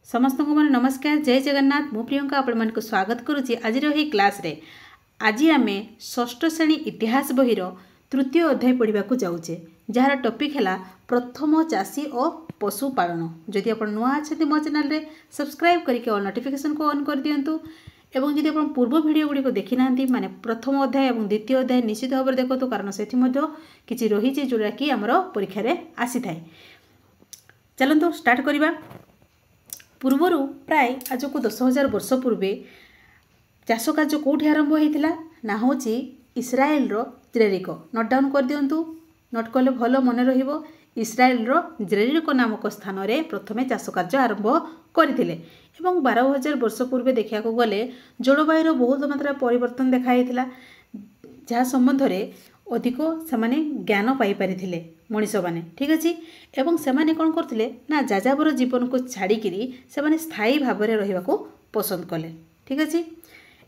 समस्त को मन नमस्कार जय जगन्नाथ मु प्रियंका आपण मन को स्वागत करुच्ची आज ही क्लास रे। आज आम षष्ठ श्रेणी इतिहास बहीर तृतीय अध्याय पढ़ा जाऊे जार टॉपिक है प्रथम चाषी और पशुपालन। जदि आप नुआ अच्छे मो चैनल रे सब्सक्राइब करके ऑल नोटिफिकेशन को ऑन कर दिंतु एवं जदि आप पूर्व वीडियो गुड़ी को देखी ना माने प्रथम अध्याय और द्वितीय अध्याय निश्चित भाव में देखो कारण से किसी रही जोटा कि आमर परीक्षा रे आसी थाए। चलतु स्टार्ट करवा। पूर्वर प्राय आज को 10,000 वर्ष पूर्वे चाष कार्य कौटी आरंभ होता ना हूँ इस्राएल जेरिको। नोट डाउन कर दिंतु, नोट कले भल मन रहिबो। इस्राएल जेरिको नामक स्थान रे प्रथमे चाष कार्य आरंभ करथिले एवं 12,000 वर्ष पूर्वे देखा गले जलवायुर बहुत मात्रा परिवर्तन देखाइथिला जहाँ संबंध रे अधिक से ज्ञान पाई पारिथिले मनीष माने। ठीक अच्छे एवं से कौन करते ना जाजाबर जीवन को छाड़िकी से स्थायी भाव में रहा पसंद कले। ठीक अच्छे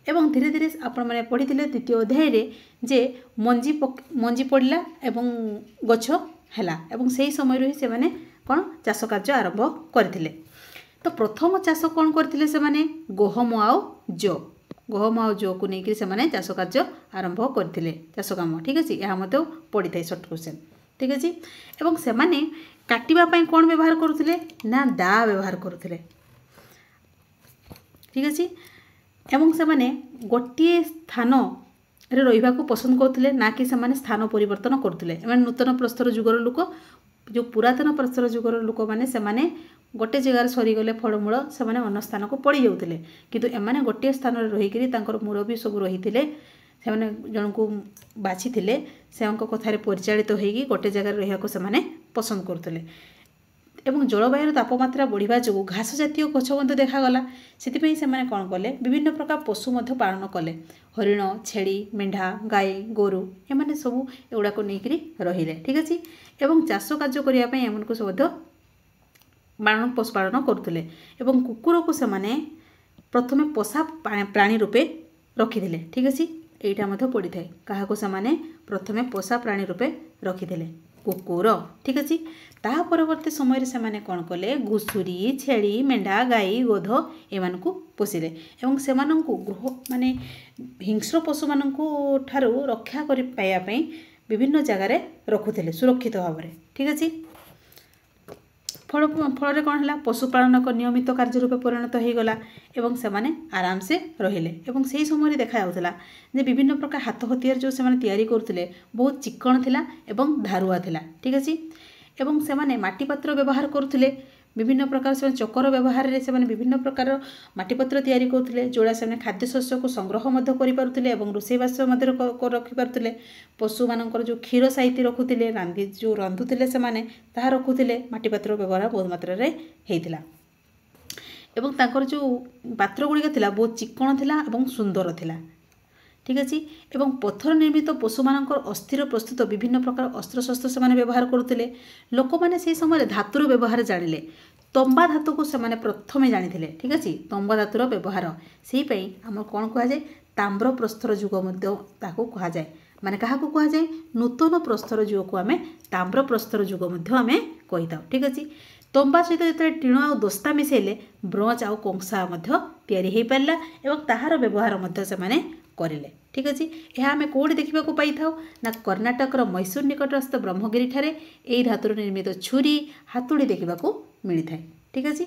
एवं धीरे धीरे आपण मैंने पढ़ी द्वितीय अध्याय जे मंजी पड़ा एवं गछ है एवं से ही समय ही से कौन चाष कार्य आरंभ करथिले। तो प्रथम चाष कौन करथिले से गहम आउ जौ को लेकिन से चाष कार्य आरंभ करथिले चाष काम। ठीक अच्छे यह पड़ी था सर्ट क्वेश्चन। ठीक अच्छे एवं से काटिबा कौन व्यवहार करुथिले ना दा व्यवहार करुथिले। ठीक अच्छे एवं से गोटे स्थान रे रहिबा को पसंद करथिले ना कि से स्थान परिवर्तन करथिले। नूतन प्रस्तर जुगर लोक जो पुरातन प्रस्तर जुगर लोक मैंने से गोटे जगार सरीगले फलमूल से अन्य स्थान को पड़ जाते किंतु एमाने गोटे स्थान रहीकि मुरबी सब रही से जन को बाछि से कथार परिचालित होगी गोटे जगार रहा से पसंद करते एवं जलवायु तापमात्रा बढ़िया जो घास जातीय गछ मध्य देखागला से कौन कले विभिन्न प्रकार पशु पालन कले हरिण छेड़ी मेढ़ा गाई गोरु एमाने सब एगुड़ा को लेकिन रहिले। ठीक अच्छे एवं चाष कार्य करने एम को सब पशुपालन करते एवं कुकुर को से प्रथमे पोषा प्राणी रूपे रखिथिले। ठीक अच्छे यहाँ पड़ी था क्या से प्रथमे पोषा प्राणी रूपे रखिथिले कुकुर। ठीक अच्छे ता परवर्ती समय से कौन कले घुषुरी छेड़ी मेढ़ा गाई गोध एमान को पोषिले एवं से गृह माने हिंस्र पशु मान ठारू रक्षा कर पाइबापी विभिन्न जगार रखुले सुरक्षित भाव में। ठीक अच्छे फल कौन है पशुपालन एक नियमित कार्य रूपे परिणत होगला एवं से आराम से रहिले एवं से समय देखा जाउथला जे विभिन्न प्रकार हाथ हथियार जो से तैयारी करते बहुत चिक्कण थिला एवं धारुआ थिला। ठीक अच्छे एवं से माटीपात्र व्यवहार करते विभिन्न प्रकार से चकर व्यवहार से विभिन्न प्रकार माटीपात्र तैयारी करते जोड़ा से खाद्य शस्य को संग्रह करें रोषेईवास रखिपारे पशु मानकर जो क्षीर साइती रखुले रांधि जो रांधुले से रखुले माटीपात्र व्यवहार बहुत मात्रा होता एवं तांकर जो पात्र गुड़िक थिला बहुत चिक्कण थिला एवं सुंदर थिला। ठीक अच्छे एवं पत्थर निर्मित पशु मानकर अस्थिर प्रस्तुत विभिन्न प्रकार अस्त्रशस्त्र से व्यवहार करते लोक मैंने से समय धातुर व्यवहार जानिले तंबा धातु को से प्रथमे जानी। ठीक अच्छे तंबा धातुर व्यवहार से आम कौन कहुए ताम्र प्रस्तर जुग कहुए माने क्या कहुए नूतन प्रस्तर जुग को आम ताम्र प्रस्तर जुग आम कही था। ठीक अच्छे तंबा सहित जो टीण आ दोस्ता मिसेले ब्रोंज आउ कंसा तैयारी हो पारा एवं ताहार व्यवहार से करें। ठीक अच्छे यह आम कौट देखा पाई था ना कर्णाटकर मैसूर निकटस्थ ब्रह्मगिरी ठारे यही धातुर निर्मित छुरी हातुड़ी देखा मिलता है। ठीक अच्छे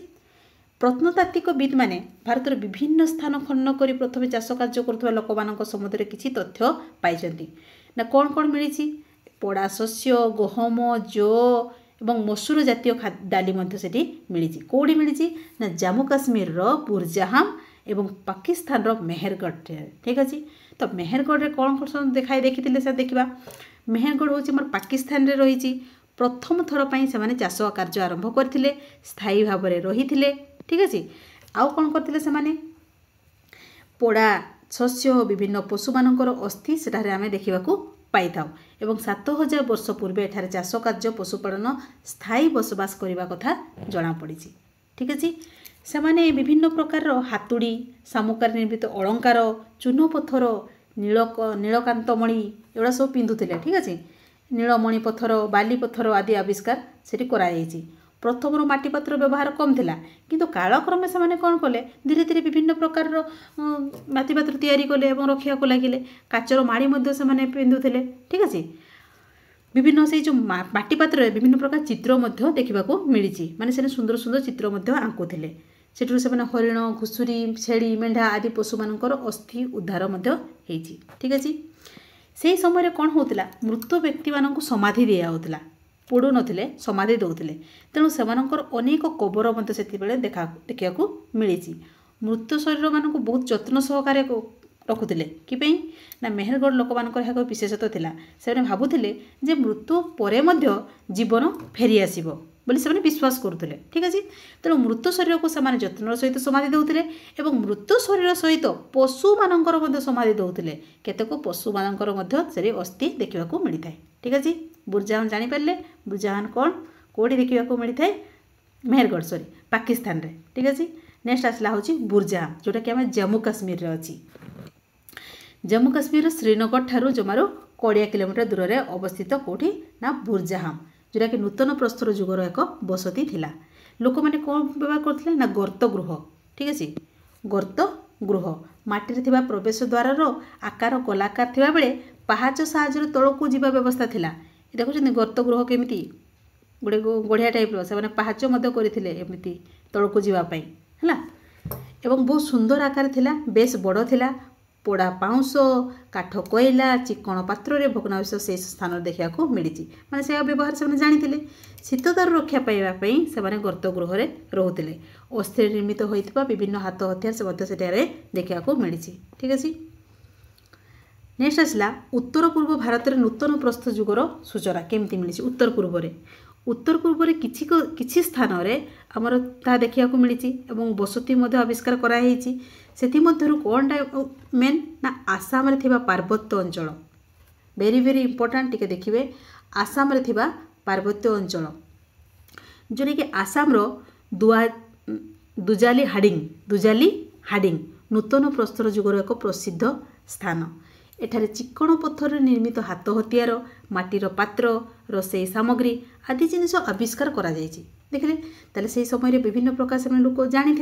प्रत्नतात्विक विद मैंने भारत विभिन्न स्थान खनन कर प्रथम चाष कार्य कर लोक सम्बन्ध किसी तथ्य पाई ना कौन कौन मिली पड़ा शस्य गहम जौ एवं मसूर जातीय डाली मिली कौड़ी मिली ना जम्मू काश्मीर बुरजाहाम एवं पाकिस्तान मेहरगढ़। ठीक अच्छे तो मेहरगढ़ कौन कौन देखा देखी से देखा मेहरगढ़ हूँ मोर पाकिस्तान रे रही प्रथम थर पर से चाष कार्य आरंभ करते स्थायी भाव में रही थे। ठीक अच्छे आउ कौन करते से पोड़ा शस्य विभिन्न पशु मानकर अस्थि से आम देखा पाई था एवं 7,000 वर्ष पूर्व एठारे चाष कार्य पशुपालन स्थायी बसवास करने कथा जमापड़ी। ठीक अच्छे से विभिन्न प्रकार हातुड़ी सामुकार निर्मित अलंकार चून पत्थर नीलकांतमणि एगुड़ा सब पिंधुले। ठीक अच्छे नीलमणि पत्थर बाली पत्थर आदि आविष्कार से कराई प्रथम माटी पात्र व्यवहार कम थिला किंतु कालक्रमे से कौन कले धीरे धीरे विभिन्न प्रकार माटी पात्र तैयारी कले और रखा को लगिले काचर माड़ी से पिंधुले ठीक अच्छे विभिन्न से जो माटी पात्र विभिन्न प्रकार चित्र देखा मिली माने से सुंदर सुंदर चित्र आंकुले सेठू से हरिण घुषुरी छेड़ी मेढ़ा आदि पशु मानकर अस्थि उद्धार होती ठीक अच्छे से समय कौन होता मृत व्यक्ति मानक समाधि दिया होता पोड़ू नथिले समाधि दौले तेणु से अनेक कबर से देखा मिली मृत शरीर मानक बहुत जत्न सहकारे रखुले कि ना मेहरगढ़ लोक मान विशेषता थिला से भावुले जे मृत्यु परे मध्य जीवन फेरी आसीबो बोली से विश्वास करुले ठीक अच्छे तेणु मृत शरीर को से जत्न सहित समाधि दौले और मृत शरीर सहित पशु मानकर समाधि दौले केतेक पशु मानकर से अस्थि देखा मिलता है ठीक अच्छे बुरजाहान जानीपारे बुरजाहान कौन कौटी देखा मिलता है मेहरगढ़ सॉरी पाकिस्तान रे ठीक अच्छे नेक्स्ट आसला हूँ बुरजाहान जोटा कि आम जम्मू काश्मीर अच्छी जम्मू काश्मीर श्रीनगर ठारू जमारू 20 किलोमीटर दूर में अवस्थित कौटी ना बुरजाहान जोटा कि नूतन प्रस्तर जुगर एक बसती थिला लोक मैंने कौन व्यवहार करते ना गर्त गृह ठीक अच्छे गर्त गृह माटी थिबा प्रवेश द्वार आकार गोलाकार थिबा बेले पहाच साहाଯ୍य तलकू जीवा व्यवस्था थिला देखुं गर्त गृह केमिति गोटे गढ़िया टाइप से पहाच करते एमती तलकू जीवाई है एवं बहुत सुंदर आकार थिला बेस बड़ थिला पोड़ा पाउंस काठ कोयला चिकण पात्र भग्नावशेष से स्थान देखा मिली माने से व्यवहार से जानी शीतदार रक्षा पाइबापी से गर्त गृह रोते अस्थि निर्मित होता विभिन्न हाथ हथियार से देखा मिली ठीक अच्छे नेक्स्ट आसला उत्तर पूर्व भारत में नूतन प्रस्थ जुगर सूचना केमती मिली उत्तर पूर्व किछि स्थान आमर ता देखा मिली बसती आविष्कार कराई से कौन मेन ना आसाम रे थिबा पार्वत्य अंचल वेरी वेरी इंपोर्टेंट टिके देखिए आसाम रे थिबा पार्वत्य अंचल जोटा कि आसाम रो दुजाली हाडिंग नूतन प्रस्तर जुगर एक प्रसिद्ध स्थान एठारे चिकण पत्थर निर्मित हाथ हथियार माटीर पात्र रोषेई सामग्री आदि जिनिस आविष्कार करा जायछि देखले ताले से समय विभिन्न प्रकार से लोक जानी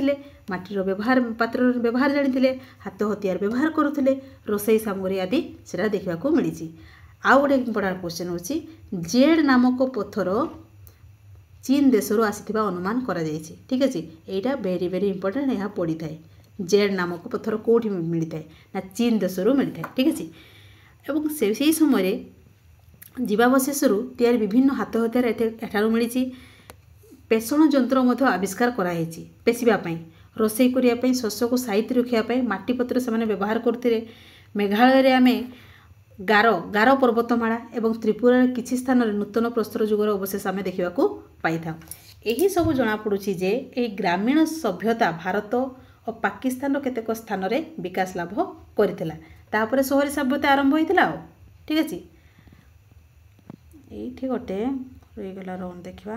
माटीर व्यवहार पात्र व्यवहार जानी हाथ हथियार व्यवहार करुले रोषेई सामग्री आदि से देखा मिली आउ गोटे इंपोर्टेंट क्वेश्चन होची जेड नामक पत्थर चीन देशरू आसीथिबा अनुमान करा जायछि ठीक अच्छे यहाँ वेरी वेरी इंपोर्टेंट यहाँ पड़ी थाए जेड नामक पत्थर कौटी मिलता है ना चीन देशरू मिलता है ठीक अच्छे एवं से समय जीवावशेषरू तैयारी विभिन्न हाथ हथियार एठारू मिली पेषण जंत्र आविष्कार कराई पेशिबापी रोषे करने शस्य को साइति रखापी माटी पत्र से व्यवहार करते मेघालय आम गारो पर्वतमाला और त्रिपुरा किसी स्थान नूतन प्रस्तर जुगर अवशेष आम देखा पाई था यही सब जनापड़ी जे ये ग्रामीण सभ्यता भारत और पाकिस्तान केतेक स्थान रे विकास लाभ करथिला तापर शहरी सभ्यता आरंभ होइतिला ठीक अछि एठी गोटे रही गला रोन देखिबा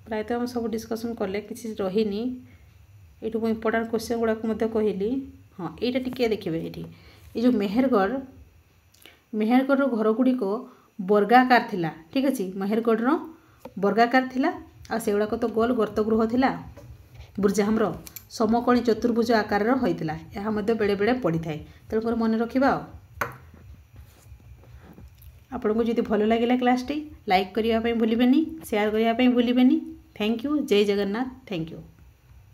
प्रायतः हम सब डिस्कसन कले किसी रहीनी ये मुझे इंपोर्टेंट क्वेश्चन गुड़ाक कहली हाँ यहाँ टिके देखिए ये जो मेहरगढ़ घर गुड़िक वर्गाकार थिला ठीक अच्छे मेहरगढ़ वर्गाकार थिला आ से गुड़ाक तो गोल गर्त गृह थिला बुरजाहामर समकोणी चतुर्भुज आकार होइतिला यह बेले बेले पड़ी थाए तेणुकर मन रखा आपको जदि भल लगे क्लास टी लाइक करने भूलें शेयर करने भूलें थैंक यू जय जगन्नाथ थैंक यू।